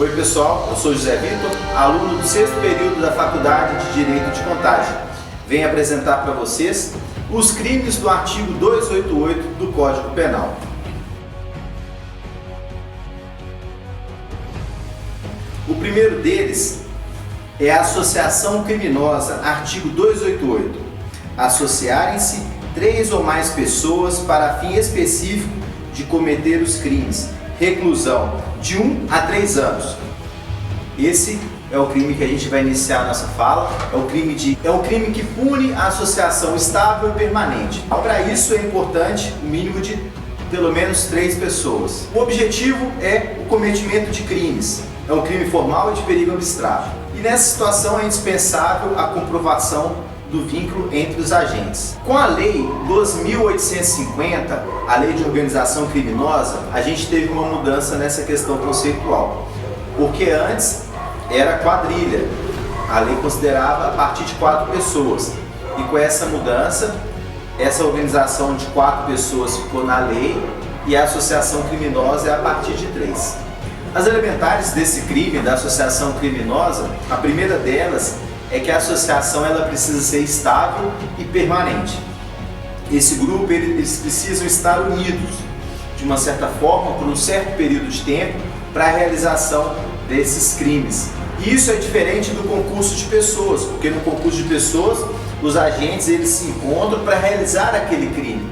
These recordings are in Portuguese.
Oi pessoal, eu sou José Vitor, aluno do 6º período da Faculdade de Direito de Contagem. Venho apresentar para vocês os crimes do artigo 288 do Código Penal. O primeiro deles é a associação criminosa, artigo 288. Associarem-se 3 ou mais pessoas para fim específico de cometer os crimes. Reclusão de 1 a 3 anos. Esse é o crime que a gente vai iniciar a nossa fala. É o crime que pune a associação estável e permanente. Para isso é importante o mínimo de pelo menos 3 pessoas. O objetivo é o cometimento de crimes. É um crime formal e de perigo abstrato. E nessa situação é indispensável a comprovação do vínculo entre os agentes. Com a Lei 12.850, a Lei de Organização Criminosa, a gente teve uma mudança nessa questão conceitual. Porque antes era quadrilha, a lei considerava a partir de 4 pessoas. E com essa mudança, essa organização de 4 pessoas ficou na lei e a associação criminosa é a partir de 3. As elementares desse crime, da associação criminosa, a primeira delas é que a associação ela precisa ser estável e permanente. Esse grupo eles precisam estar unidos de uma certa forma por um certo período de tempo para a realização desses crimes. E isso é diferente do concurso de pessoas, porque no concurso de pessoas os agentes eles se encontram para realizar aquele crime.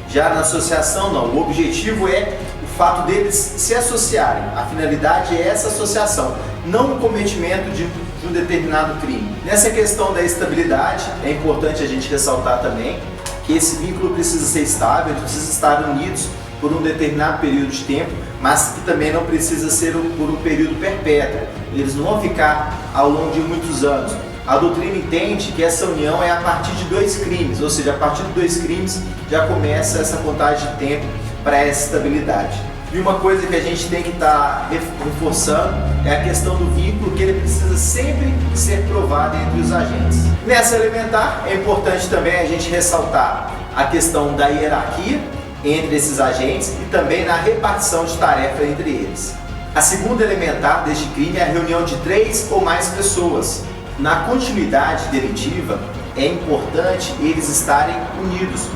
Já na associação não, o objetivo é o fato deles se associarem. A finalidade é essa associação, não o cometimento de um determinado crime. Nessa questão da estabilidade, é importante a gente ressaltar também que esse vínculo precisa ser estável, eles precisam estar unidos por um determinado período de tempo, mas que também não precisa ser por um período perpétuo. Eles não vão ficar ao longo de muitos anos. A doutrina entende que essa união é a partir de 2 crimes, ou seja, a partir de 2 crimes já começa essa contagem de tempo para essa estabilidade. E uma coisa que a gente tem que estar reforçando é a questão do vínculo, que ele precisa sempre ser provado entre os agentes. Nessa elementar, é importante também a gente ressaltar a questão da hierarquia entre esses agentes e também na repartição de tarefa entre eles. A segunda elementar deste crime é a reunião de 3 ou mais pessoas. Na continuidade delitiva, é importante eles estarem unidos,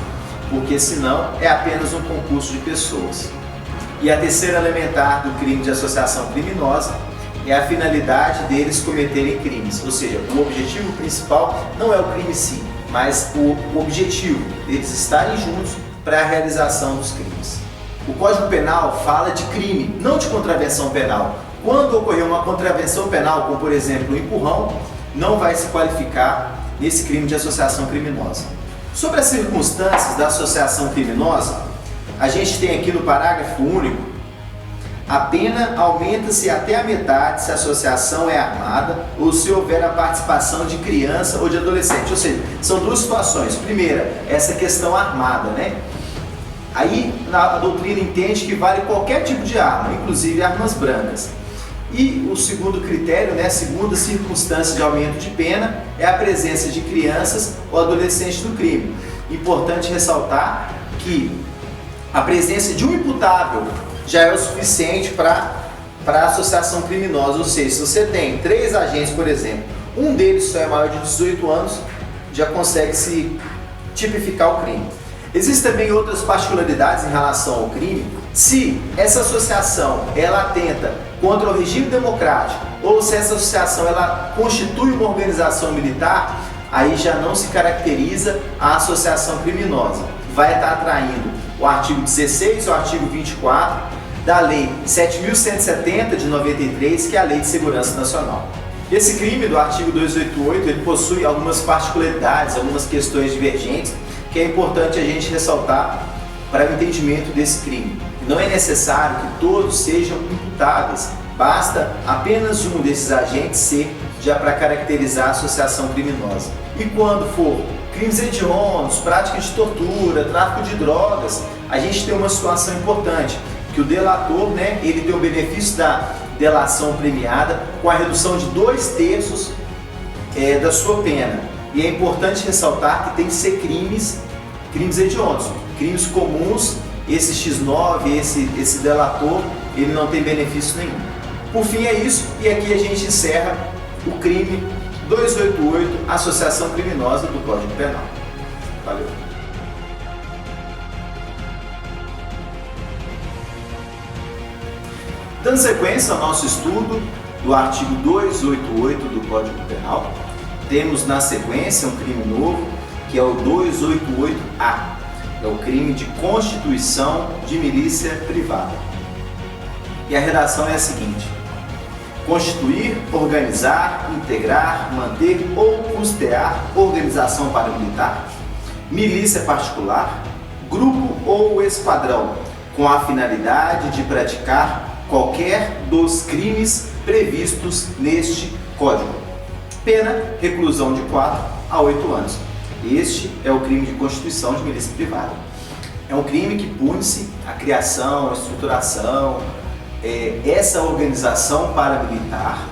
porque senão é apenas um concurso de pessoas. E a terceira elementar do crime de associação criminosa é a finalidade deles cometerem crimes, ou seja, o objetivo principal não é o crime em si, mas o objetivo deles estarem juntos para a realização dos crimes. O Código Penal fala de crime, não de contravenção penal. Quando ocorrer uma contravenção penal, como por exemplo o empurrão, não vai se qualificar nesse crime de associação criminosa. Sobre as circunstâncias da associação criminosa, a gente tem aqui no parágrafo único: a pena aumenta-se até a metade se a associação é armada ou se houver a participação de criança ou de adolescente. Ou seja, são 2 situações. Primeira, essa questão armada, né? Aí a doutrina entende que vale qualquer tipo de arma, inclusive armas brancas. E o segundo critério, né, a segunda circunstância de aumento de pena é a presença de crianças ou adolescentes no crime. Importante ressaltar que a presença de um imputável já é o suficiente para a associação criminosa, ou seja, se você tem 3 agentes, por exemplo, um deles só é maior de 18 anos, já consegue se tipificar o crime. Existem também outras particularidades em relação ao crime. Se essa associação ela atenta contra o regime democrático ou se essa associação ela constitui uma organização militar, aí já não se caracteriza a associação criminosa. Vai estar atraindo o artigo 16 ou o artigo 24 da Lei 7.170 de 93, que é a Lei de Segurança Nacional. Esse crime do artigo 288 ele possui algumas particularidades, algumas questões divergentes, que é importante a gente ressaltar para o entendimento desse crime. Não é necessário que todos sejam imputáveis, basta apenas um desses agentes ser já para caracterizar a associação criminosa. E quando for crimes hediondos, prática de tortura, tráfico de drogas, a gente tem uma situação importante, que o delator, né, ele tem o benefício da delação premiada com a redução de 2/3 da sua pena. E é importante ressaltar que tem que ser crimes hediondos, crimes comuns. Esse X9, esse delator, ele não tem benefício nenhum. Por fim é isso, e aqui a gente encerra o crime 288, associação criminosa do Código Penal. Valeu! Dando sequência ao nosso estudo do artigo 288 do Código Penal, temos na sequência um crime novo, que é o 288-A, é o crime de constituição de milícia privada. E a redação é a seguinte: constituir, organizar, integrar, manter ou custear organização paramilitar, milícia particular, grupo ou esquadrão, com a finalidade de praticar qualquer dos crimes previstos neste Código. Pena, reclusão de 4 a 8 anos. Este é o crime de constituição de milícia privada. É um crime que pune-se a criação, a estruturação, essa organização paramilitar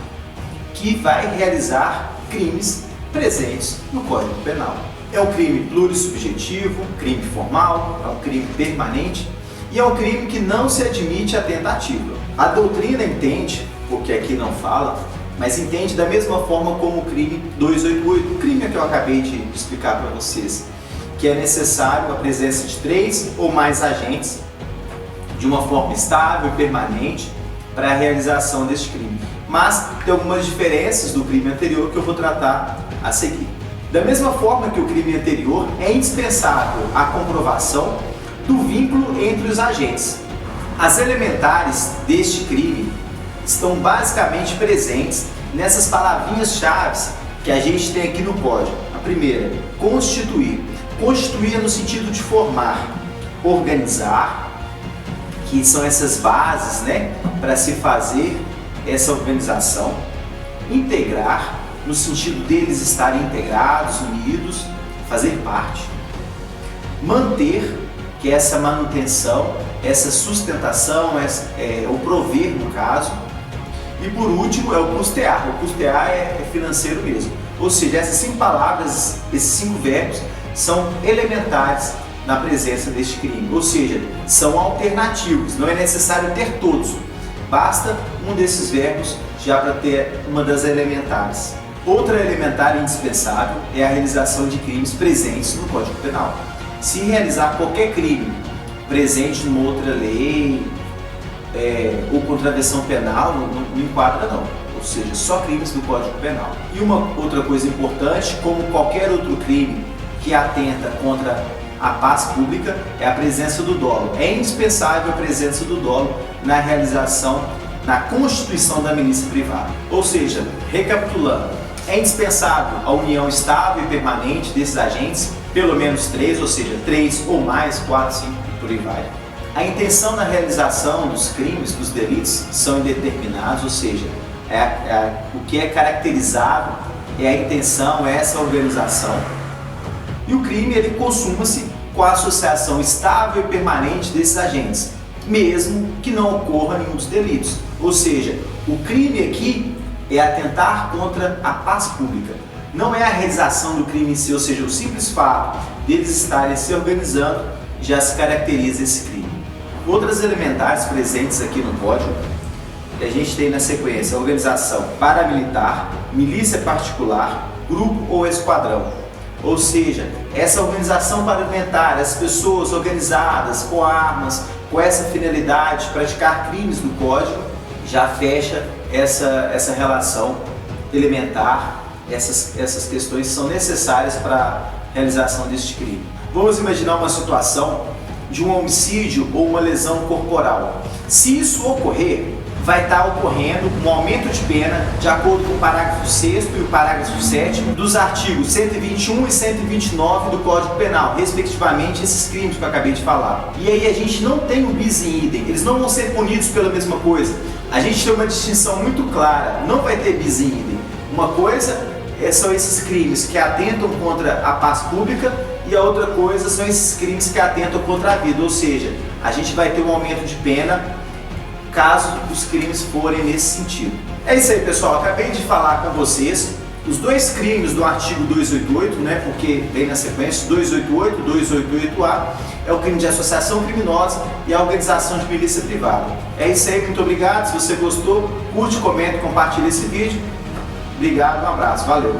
que vai realizar crimes presentes no Código Penal. É um crime plurissubjetivo, crime formal, é um crime permanente e é um crime que não se admite a tentativa. A doutrina entende, porque aqui não fala, mas entende da mesma forma como o crime 288, o crime que eu acabei de explicar para vocês, que é necessário a presença de 3 ou mais agentes de uma forma estável e permanente para a realização deste crime. Mas tem algumas diferenças do crime anterior que eu vou tratar a seguir. Da mesma forma que o crime anterior, é indispensável a comprovação do vínculo entre os agentes. As elementares deste crime estão basicamente presentes nessas palavrinhas-chave que a gente tem aqui no Código. A primeira, constituir. Constituir no sentido de formar, organizar, que são essas bases, para se fazer essa organização. Integrar, no sentido deles estarem integrados, unidos, fazer parte. Manter, que é essa manutenção, essa sustentação, o prover no caso. E por último é o custear. O custear é financeiro mesmo. Ou seja, essas 5 palavras, esses 5 verbos são elementares na presença deste crime. Ou seja, são alternativos, não é necessário ter todos. Basta um desses verbos já para ter uma das elementares. Outra elementar indispensável é a realização de crimes presentes no Código Penal. Se realizar qualquer crime presente numa outra lei ou contravenção penal, não enquadra não. Ou seja, só crimes do Código Penal. E uma outra coisa importante, como qualquer outro crime que atenta contra a paz pública, é a presença do dolo. É indispensável a presença do dolo na realização, na constituição da milícia privada. Ou seja, recapitulando, é indispensável a união estável e permanente desses agentes, pelo menos 3, ou seja, 3 ou mais, 4, 5, por aí vai. A intenção na realização dos crimes, dos delitos, são indeterminados, ou seja, o que é caracterizado é a intenção, é essa organização. E o crime ele consuma-se com a associação estável e permanente desses agentes, mesmo que não ocorra nenhum dos delitos. Ou seja, o crime aqui é atentar contra a paz pública. Não é a realização do crime em si, ou seja, o simples fato deles estarem se organizando já se caracteriza esse crime. Outras elementares presentes aqui no Código, que a gente tem na sequência, organização paramilitar, milícia particular, grupo ou esquadrão. Ou seja, essa organização paramilitar, as pessoas organizadas com armas, com essa finalidade de praticar crimes no Código, já fecha essa relação elementar, essas questões são necessárias para a realização deste crime. Vamos imaginar uma situação de um homicídio ou uma lesão corporal. Se isso ocorrer, vai estar ocorrendo um aumento de pena de acordo com o parágrafo 6º e o parágrafo 7º dos artigos 121 e 129 do Código Penal, respectivamente esses crimes que eu acabei de falar. E aí a gente não tem o bis in idem, eles não vão ser punidos pela mesma coisa. A gente tem uma distinção muito clara, não vai ter bis in idem. Uma coisa são esses crimes que atentam contra a paz pública e a outra coisa são esses crimes que atentam contra a vida, ou seja, a gente vai ter um aumento de pena caso os crimes forem nesse sentido. É isso aí, pessoal, acabei de falar com vocês Os dois crimes do artigo 288, né, porque vem na sequência 288, 288A, é o crime de associação criminosa e a organização de milícia privada. É isso aí, muito obrigado. Se você gostou, curte, comenta, compartilha esse vídeo. Obrigado, um abraço, valeu!